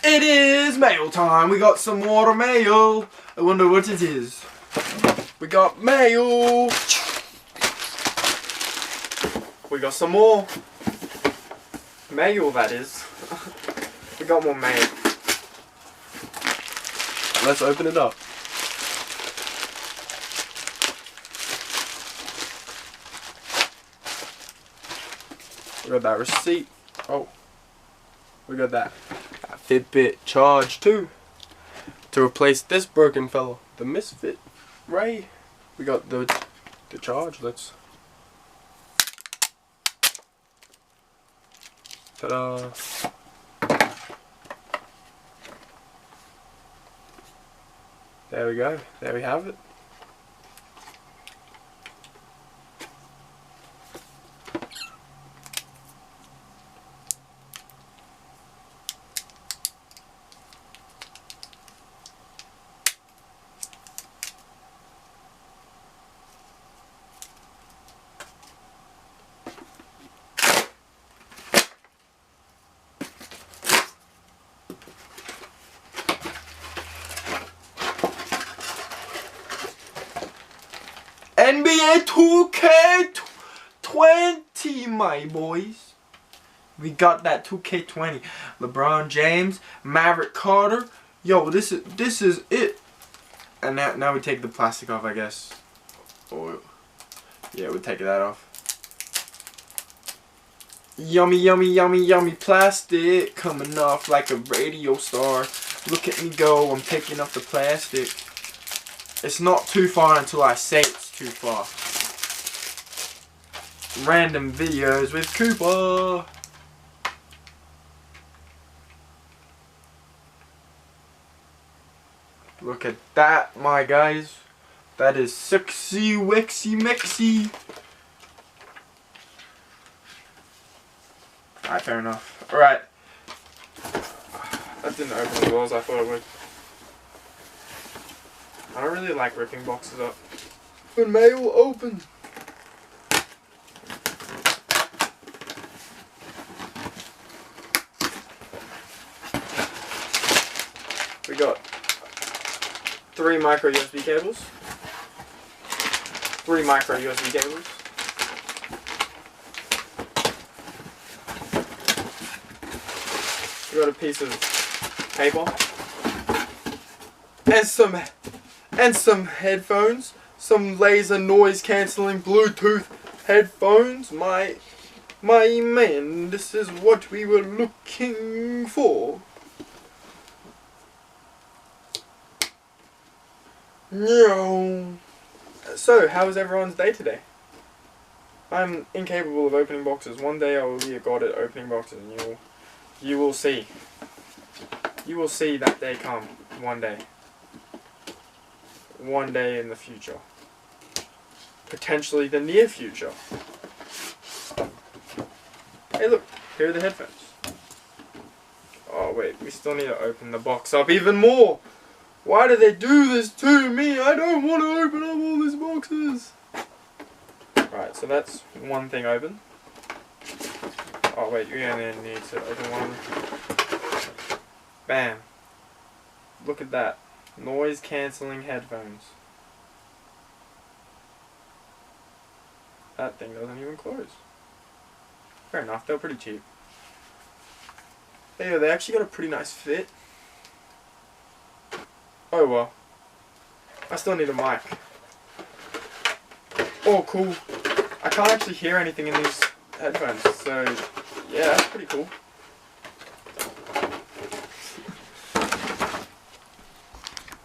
It is mail time. We got some more mail. I wonder what it is. We got mail. We got some more mail, that is. We got more mail. Let's open it up. We got that receipt. Oh, we got that Fitbit charge too, to replace this broken fellow, the Misfit Ray. We got the charge. Let's. Ta-da! There we go. There we have it. NBA 2K20, my boys. We got that 2K20. LeBron James, Maverick Carter. Yo, this is it. And now we take the plastic off, I guess. Or yeah, we'll take that off. Yummy, yummy, yummy, yummy plastic coming off like a radio star. Look at me go. I'm taking off the plastic. It's not too far until I say it's too far. Random videos with Cooper. Look at that, my guys. That is sexy, wexy, mexy. Alright, fair enough. Alright. That didn't open as well as I thought it would. I don't really like ripping boxes up. When mail open. We got 3 micro USB cables. 3 micro USB cables. We got a piece of paper. And some headphones. Some laser noise cancelling Bluetooth headphones. My man, this is what we were looking for. No. So, how was everyone's day today? I'm incapable of opening boxes. One day I will be a god at opening boxes, and you will see. You will see that day come one day. One day in the future. Potentially the near future. Hey look, here are the headphones. Oh wait, we still need to open the box up even more. Why do they do this to me? I don't want to open up all these boxes. Right, so that's one thing open. Oh wait, we only need to open one. Bam. Look at that. Noise cancelling headphones. That thing doesn't even close. Fair enough, they're pretty cheap. Hey, they actually got a pretty nice fit. Oh well. I still need a mic. Oh cool. I can't actually hear anything in these headphones, so yeah, that's pretty cool.